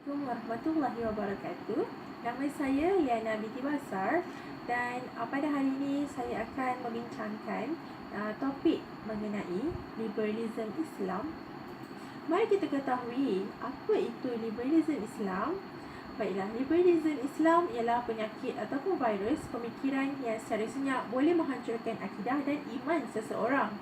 Assalamualaikum warahmatullahi wabarakatuh. Nama saya Liana Binti Basar dan pada hari ini saya akan membincangkan topik mengenai liberalism Islam. Mari kita ketahui apa itu liberalism Islam. Baiklah, liberalism Islam ialah penyakit ataupun virus pemikiran yang secara senyap boleh menghancurkan akidah dan iman seseorang.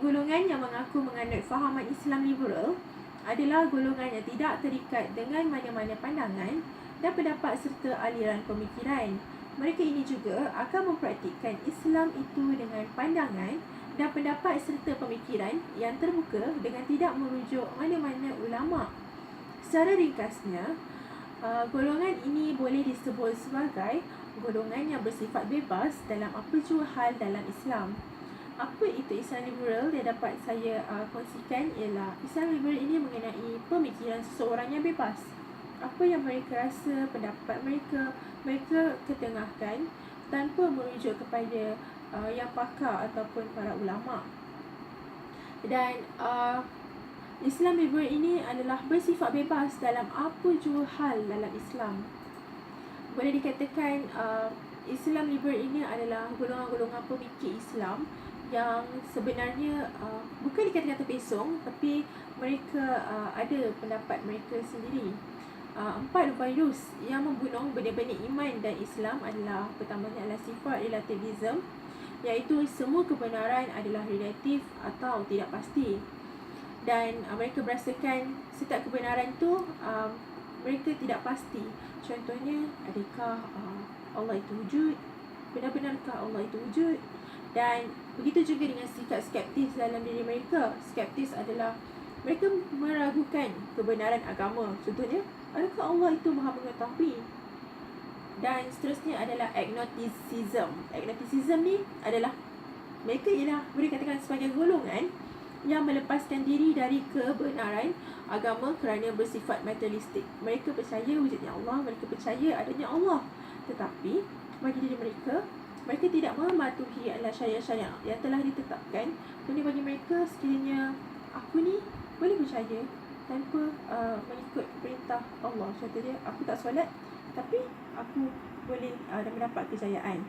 Golongan yang mengaku menganut fahaman Islam liberal adalah golongan yang tidak terikat dengan mana-mana pandangan dan pendapat serta aliran pemikiran. Mereka ini juga akan mempraktikkan Islam itu dengan pandangan dan pendapat serta pemikiran yang terbuka dengan tidak merujuk mana-mana ulama. Secara ringkasnya, golongan ini boleh disebut sebagai golongan yang bersifat bebas dalam apa jua hal dalam Islam. Apa itu Islam liberal yang dapat saya kongsikan ialah Islam liberal ini mengenai pemikiran seseorang yang bebas. Apa yang mereka rasa, pendapat mereka ketengahkan tanpa merujuk kepada yang pakar ataupun para ulama. Dan Islam liberal ini adalah bersifat bebas dalam apa jua hal dalam Islam. Boleh dikatakan Islam liberal ini adalah golongan-golongan pemikir Islam yang sebenarnya bukan dikatakan terpesong, tapi mereka ada pendapat mereka sendiri. 4 virus yang membunuh benih-benih iman dan Islam adalah, pertamanya adalah sifat relativism, iaitu semua kebenaran adalah relatif atau tidak pasti. Dan mereka berasakan setiap kebenaran tu mereka tidak pasti. Contohnya, adakah Allah itu wujud? Benar-benarkah Allah itu wujud? Dan begitu juga dengan sikap skeptis dalam diri mereka. Skeptis adalah mereka meragukan kebenaran agama. Contohnya, adakah Allah itu maha mengetahui? Dan seterusnya adalah agnosticism. Agnosticism ni adalah mereka ialah boleh katakan sebagai golongan yang melepaskan diri dari kebenaran agama kerana bersifat materialistik. Mereka percaya wujudnya Allah, mereka percaya adanya Allah. Tetapi bagi diri mereka tidak mematuhi syariat-syariat yang telah ditetapkan. Jadi bagi mereka, sekiranya aku ni boleh percaya tanpa mengikut perintah Allah. Contohnya, aku tak solat tapi aku boleh mendapat kejayaan.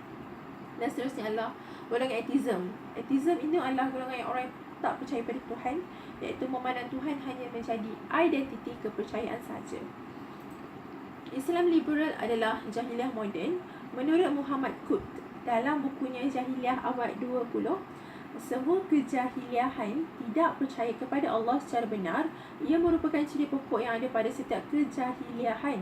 Dan seterusnya adalah golongan atheism. Atheism ini adalah golongan yang orang tak percaya pada Tuhan, iaitu memandang Tuhan hanya menjadi identiti kepercayaan sahaja. Islam liberal adalah jahiliah moden. Menurut Muhammad Qutb dalam bukunya Jahiliah Abad 20, semua kejahiliahan tidak percaya kepada Allah secara benar. Ia merupakan ciri pokok yang ada pada setiap kejahiliahan.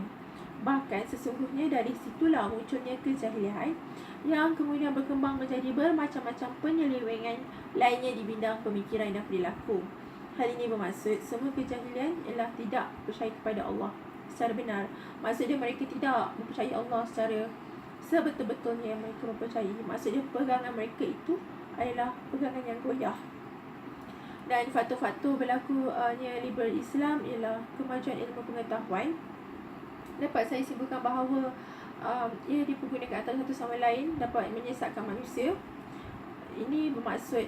Bahkan sesungguhnya dari situlah munculnya kejahiliahan yang kemudian berkembang menjadi bermacam-macam penyelewengan lainnya di bidang pemikiran dan perilaku. Hal ini bermaksud semua kejahilian ialah tidak percaya kepada Allah secara benar. Maksudnya mereka tidak mempercayai Allah secara sebetul-betulnya yang mereka mempercayai. Maksudnya pegangan mereka itu adalah pegangan yang goyah. Dan faktor-faktor berlakunya liberal Islam ialah kemajuan ilmu pengetahuan. Dapat saya simpulkan bahawa ia dipergunakan antara satu sama lain dapat menyesatkan manusia. Ini bermaksud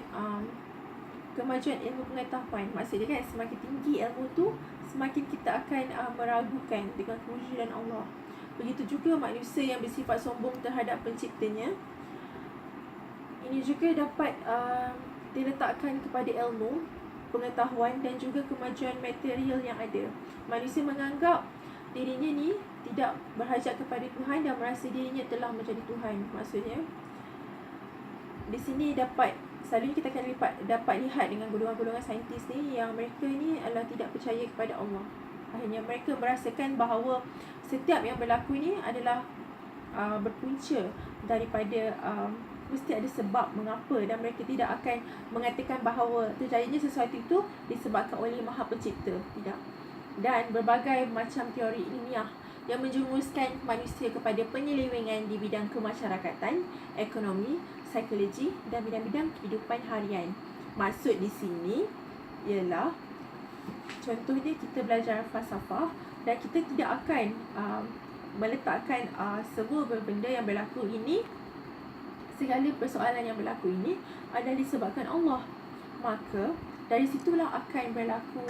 kemajuan ilmu pengetahuan. Maksudnya kan, semakin tinggi ilmu tu, semakin kita akan meragukan dengan kewujudan Allah. Begitu juga manusia yang bersifat sombong terhadap penciptanya. Ini juga dapat diletakkan kepada ilmu pengetahuan dan juga kemajuan material yang ada. Manusia menganggap dirinya ni tidak berhajat kepada Tuhan dan merasa dirinya telah menjadi Tuhan. Maksudnya, di sini selalunya kita akan dapat lihat dengan golongan-golongan saintis ni yang mereka ni adalah tidak percaya kepada Allah. Akhirnya mereka merasakan bahawa setiap yang berlaku ni adalah berpunca daripada mesti ada sebab mengapa, dan mereka tidak akan mengatakan bahawa terjadinya sesuatu itu disebabkan oleh Maha Pencipta. Tidak. Dan berbagai macam teori ilmiah yang menjumuskan manusia kepada penyelewengan di bidang kemasyarakatan, ekonomi, psikologi dan bidang-bidang kehidupan harian. Maksud di sini ialah, contohnya kita belajar falsafah dan kita tidak akan meletakkan semua benda yang berlaku ini, segala persoalan yang berlaku ini adalah disebabkan Allah. Maka dari situlah akan berlaku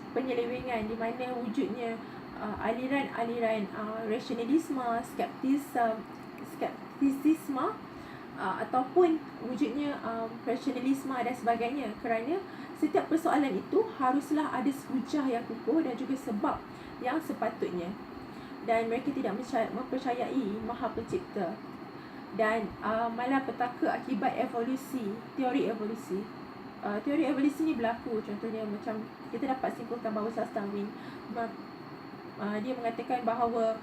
penyelewengan di mana wujudnya aliran-aliran rasionalisme, skeptisisme, ataupun wujudnya rasionalisme dan sebagainya, kerana setiap persoalan itu haruslah ada hujah yang kukuh dan juga sebab yang sepatutnya, dan mereka tidak mempercayai Maha Pencipta dan malapetaka akibat evolusi, teori evolusi. Teori evolusi ni berlaku, contohnya macam kita dapat simpulkan bahawa Charles Darwin dia mengatakan bahawa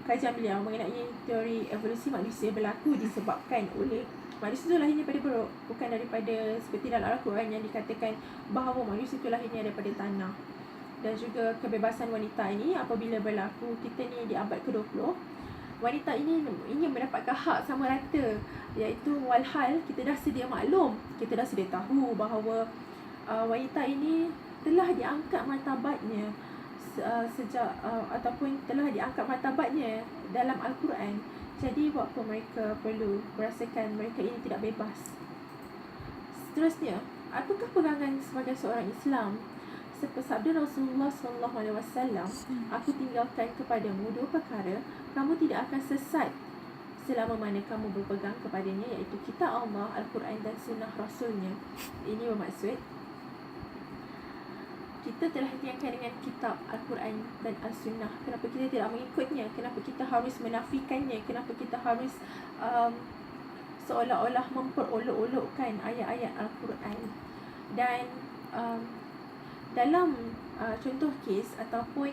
kajian beliau mengenai teori evolusi manusia berlaku disebabkan oleh manusia itu lahirnya daripada perut, bukan daripada seperti dalam Al-Quran yang dikatakan bahawa manusia itu lahirnya daripada tanah. Dan juga kebebasan wanita ini apabila berlaku, kita ni di abad ke-20, wanita ini ingin mendapatkan hak sama rata, iaitu walhal kita dah sedia maklum, kita dah sedia tahu bahawa wanita ini telah diangkat martabatnya sejak ataupun telah diangkat martabatnya dalam Al-Quran. Jadi buat apa mereka perlu merasakan mereka ini tidak bebas? Seterusnya, apakah pegangan sebagai seorang Islam? Sabda Rasulullah SAW, aku tinggalkan kepadamu dua perkara, kamu tidak akan sesat selama mana kamu berpegang kepadanya, iaitu kitab Allah, Al-Quran dan sunnah Rasulnya. Ini bermaksud kita telah diangkat dengan kitab Al-Quran dan As-Sunnah. Kenapa kita tidak mengikutnya? Kenapa kita harus menafikannya? Kenapa kita harus seolah-olah memperolok-olokkan ayat-ayat Al-Quran? Dan dalam contoh kes ataupun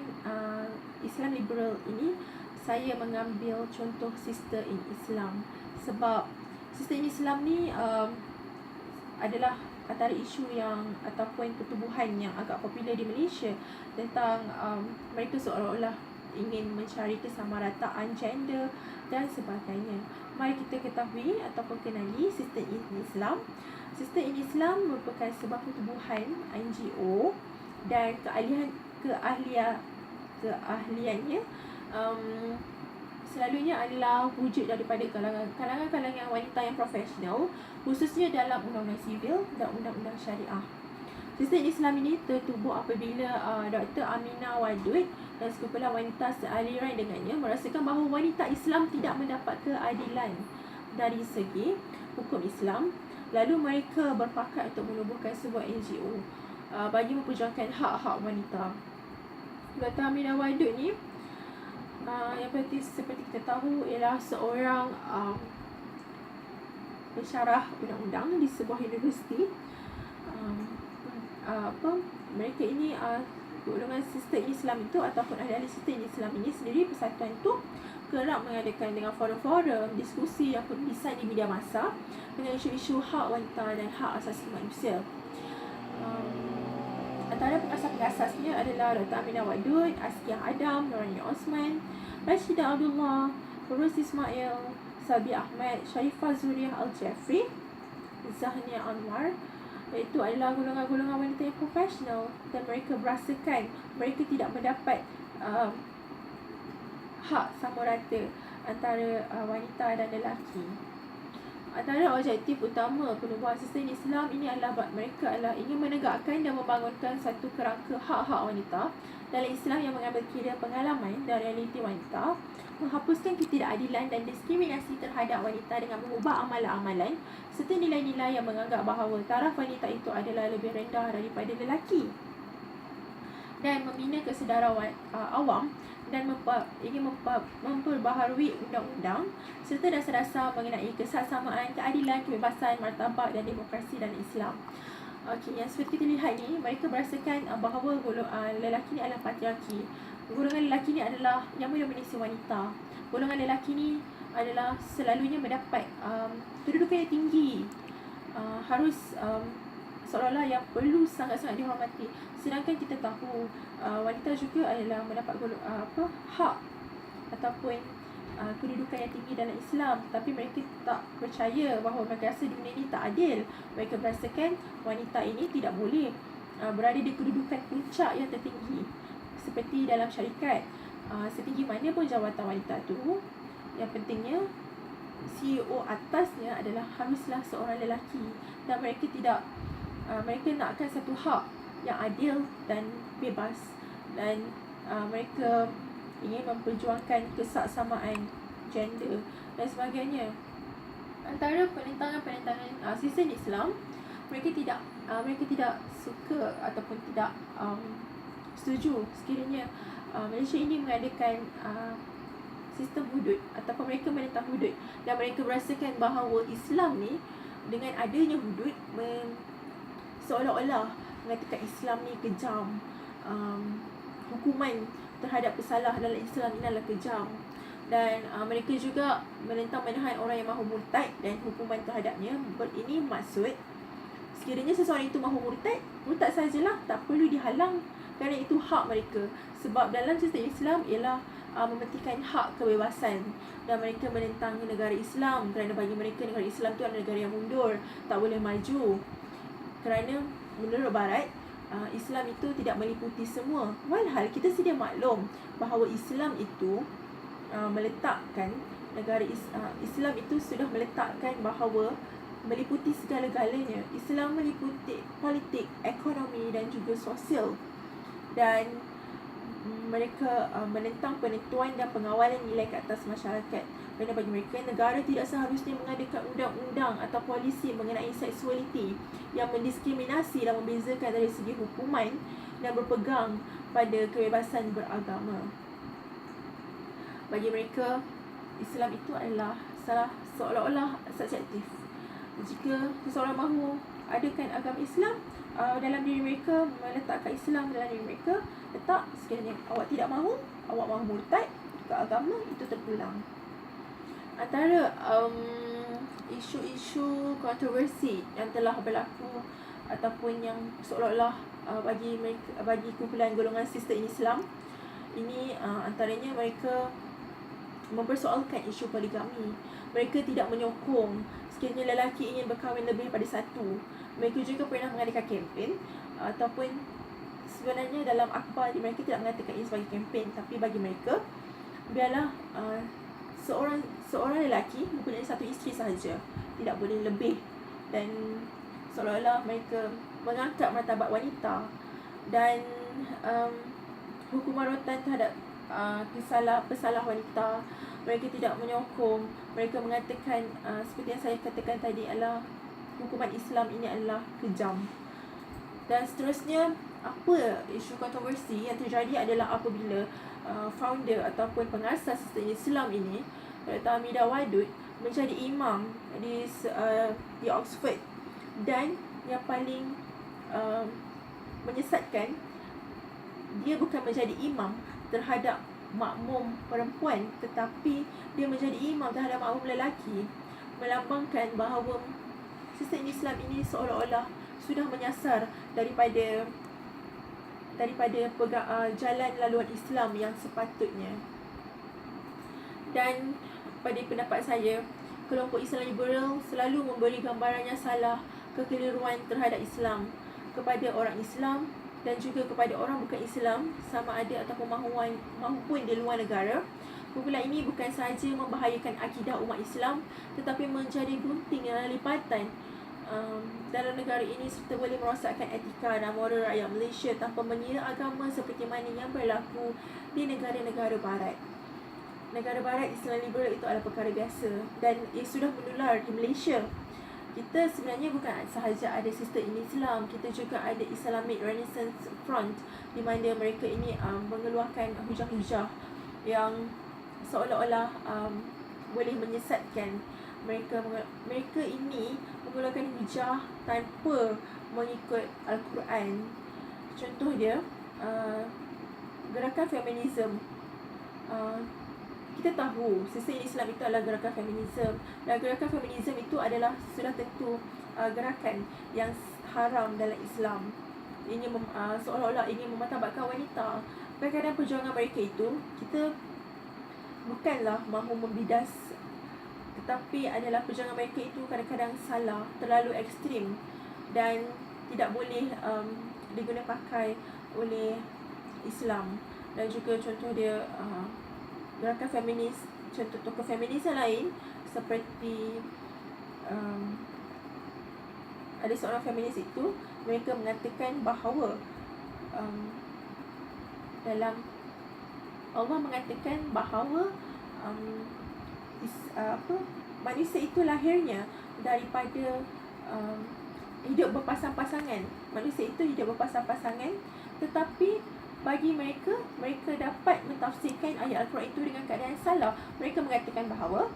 Islam liberal ini, saya mengambil contoh Sister in Islam. Sebab Sister in Islam ni adalah antara isu yang ataupun pertubuhan yang agak popular di Malaysia tentang mereka seolah-olah ingin mencari kesamarataan gender dan sebagainya. Mari kita ketahui ataupun kenali Sister in Islam. Sister in Islam merupakan sebuah pertubuhan NGO dan keahliannya selalunya adalah wujud daripada kalangan wanita yang profesional, khususnya dalam undang-undang sivil dan undang-undang syariah. Sistem Islam ini tertubuh apabila Dr. Aminah Wadud dan sekumpulan wanita sealiran dengannya merasakan bahawa wanita Islam tidak mendapat keadilan dari segi hukum Islam. Lalu mereka berpakat untuk menubuhkan sebuah NGO bagi memperjuangkan hak-hak wanita. Dr. Aminah Wadud ni yang seperti kita tahu ialah seorang pensyarah undang-undang di sebuah universiti. Mereka ini golongan Sister Islam itu ataupun ahli Sister Islam ini sendiri, persatuan itu kerap mengadakan dengan forum-forum diskusi yang berlisan di media massa dengan isu-isu hak wanita dan hak asasi manusia. Antara pengasas-pengasasnya adalah Dr. Aminah Wadud, Askia Adam, Nurani Osman, Rashidah Abdullah, Furuz Ismail, Sabi Ahmad, Sharifah Zuriah Al-Jafri, Zahnia Anwar. Itu adalah golongan-golongan wanita yang profesional dan mereka berasakan mereka tidak mendapat hak sama rata antara wanita dan lelaki. Antara objektif utama penubuhan sistem Islam ini adalah mereka adalah ingin menegakkan dan membangunkan satu kerangka hak-hak wanita dalam Islam yang mengambil kira pengalaman dan realiti wanita, menghapuskan ketidakadilan dan diskriminasi terhadap wanita dengan mengubah amalan-amalan serta nilai-nilai yang menganggap bahawa taraf wanita itu adalah lebih rendah daripada lelaki, dan membina kesedaran awam dan ingin memperbaharui undang-undang serta dasar-dasar mengenai kesamaan, keadilan, kebebasan, martabat dan demokrasi dalam Islam. Okey, yang seperti kita lihat ni, mereka merasakan bahawa lelaki ni adalah patriarki. Golongan lelaki ni adalah yang mendominasi wanita. Golongan lelaki ni adalah selalunya mendapat kedudukan yang tinggi, harus seolah-olah yang perlu sangat-sangat dihormati. Sedangkan kita tahu wanita juga adalah mendapat hak ataupun kedudukan yang tinggi dalam Islam, tapi mereka tak percaya bahawa mereka rasa dunia ini tak adil. Mereka berasakan wanita ini tidak boleh berada di kedudukan puncak yang tertinggi seperti dalam syarikat. Setinggi mana pun jawatan wanita tu, yang pentingnya CEO atasnya adalah haruslah seorang lelaki, dan mereka tidak mereka nakkan satu hak yang adil dan bebas, dan mereka ingin memperjuangkan kesaksamaan gender dan sebagainya. Antara penentangan sistem Islam, mereka tidak suka ataupun tidak setuju sekiranya Malaysia ini mengadakan sistem hudud ataupun mereka menentang hudud, dan mereka merasakan bahawa Islam ni dengan adanya hudud seolah-olah mengatakan Islam ni kejam, hukuman terhadap pesalah dalam Islam ini adalah kejam, dan mereka juga menentang menahan orang yang mahu murtad dan hukuman terhadapnya. Ini maksud sekiranya seseorang itu mahu murtad sajalah, tak perlu dihalang kerana itu hak mereka. Sebab dalam sistem Islam ialah mementingkan hak kebebasan, dan mereka menentang negara Islam kerana bagi mereka negara Islam itu adalah negara yang mundur, tak boleh maju. Kerana menurut Barat, Islam itu tidak meliputi semua. Walhal kita sedia maklum bahawa Islam itu meletakkan Islam itu sudah meletakkan bahawa meliputi segala-galanya. Islam meliputi politik, ekonomi dan juga sosial. Dan mereka menentang penentuan dan pengawalan nilai ke atas masyarakat. Kerana bagi mereka, negara tidak seharusnya mengadakan undang-undang atau polisi mengenai seksualiti yang mendiskriminasi dan membezakan dari segi hukuman dan berpegang pada kebebasan beragama. Bagi mereka, Islam itu adalah seolah-olah subjektif. Jika seseorang mahu adakan agama Islam dalam diri mereka, meletakkan Islam dalam diri mereka, letak sekiranya awak tidak mahu, awak mahu murtad ke agama, itu terpulang. Antara isu-isu kontroversi yang telah berlaku ataupun yang seolah-olah bagi kumpulan golongan sistem Islam ini, antaranya mereka mempersoalkan isu poligami. Mereka tidak menyokong sekiranya lelaki ingin berkahwin lebih daripada satu. Mereka juga pernah mengadakan kempen, ataupun sebenarnya dalam akhbar mereka tidak mengatakan ini sebagai kempen, tapi bagi mereka biarlah seorang lelaki mempunyai satu isteri sahaja, tidak boleh lebih. Dan seolah-olah mereka mengangkat martabat wanita dan hukuman rotan terhadap pesalah wanita. Mereka tidak menyokong. Mereka mengatakan seperti yang saya katakan tadi, adalah hukuman Islam ini adalah kejam. Dan seterusnya, apa isu kontroversi yang terjadi adalah apabila founder ataupun pengasas sistem Islam ini, Dr. Hamidah Wadud, menjadi imam di Oxford. Dan yang paling menyesatkan, dia bukan menjadi imam terhadap makmum perempuan, tetapi dia menjadi imam terhadap makmum lelaki, melambangkan bahawa sistem Islam ini seolah-olah sudah menyasar daripada jalan laluan Islam yang sepatutnya. Dan pada pendapat saya, kelompok Islam liberal selalu memberi gambaran yang salah, kekeliruan terhadap Islam kepada orang Islam dan juga kepada orang bukan Islam, sama ada ataupun maupun di luar negara. Kumpulan ini bukan sahaja membahayakan akidah umat Islam, tetapi menjadi gunting dan lipatan dalam negara ini, serta boleh merosakkan etika dan moral rakyat Malaysia tanpa mengira agama seperti mana yang berlaku di negara-negara barat. Negara barat Islam liberal itu adalah perkara biasa dan ia sudah menular di Malaysia. Kita sebenarnya bukan sahaja ada sistem Islam, kita juga ada Islamic Renaissance Front, di mana mereka ini mengeluarkan hujah-hujah yang seolah-olah boleh menyesatkan. Mereka ini mengeluarkan hujah tanpa mengikut Al-Quran. Contoh dia, gerakan feminisme. Kita tahu sistem Islam itu adalah gerakan feminisme, dan gerakan feminisme itu adalah sudah tentu gerakan yang haram dalam Islam. Ini seolah-olah ingin memartabatkan wanita. Kadang-kadang perjuangan mereka itu, kita bukanlah mahu membidas, tetapi adalah perjuangan mereka itu kadang-kadang salah, terlalu ekstrim dan tidak boleh diguna pakai oleh Islam. Dan juga contoh dia, gerakan feminis, contoh tokoh feminis yang lain seperti ada seorang feminis itu, mereka mengatakan bahawa dalam Allah mengatakan bahawa manusia itu lahirnya daripada hidup berpasang-pasangan. Manusia itu hidup berpasang-pasangan, tetapi bagi mereka dapat mentafsirkan ayat Al-Quran itu dengan keadaan salah. Mereka mengatakan bahawa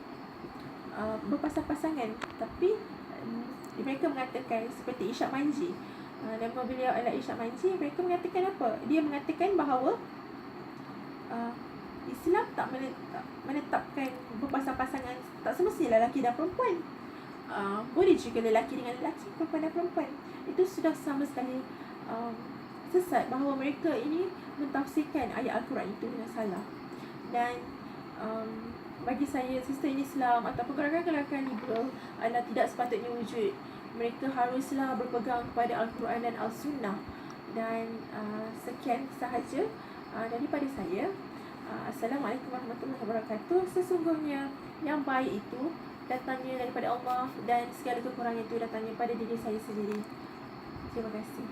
berpasang-pasangan, tapi mereka mengatakan seperti Ishak Manji, nama beliau adalah Ishak Manji. Mereka mengatakan apa? Dia mengatakan bahawa Islam tak menetapkan berpasang-pasangan, tak semestilah lelaki dan perempuan. Boleh juga lelaki dengan lelaki, perempuan dan perempuan. Itu sudah sama sekali sesat, bahawa mereka ini mentafsirkan ayat Al-Quran itu dengan salah. Dan bagi saya, sistem Islam ataupun gerakan-gerakan liberal adalah tidak sepatutnya wujud. Mereka haruslah berpegang kepada Al-Quran dan Al-Sunnah. Dan sekian sahaja daripada saya. Assalamualaikum warahmatullahi wabarakatuh. Sesungguhnya yang baik itu datangnya daripada Allah, dan segala kekurangan itu datangnya pada diri saya sendiri. Terima kasih.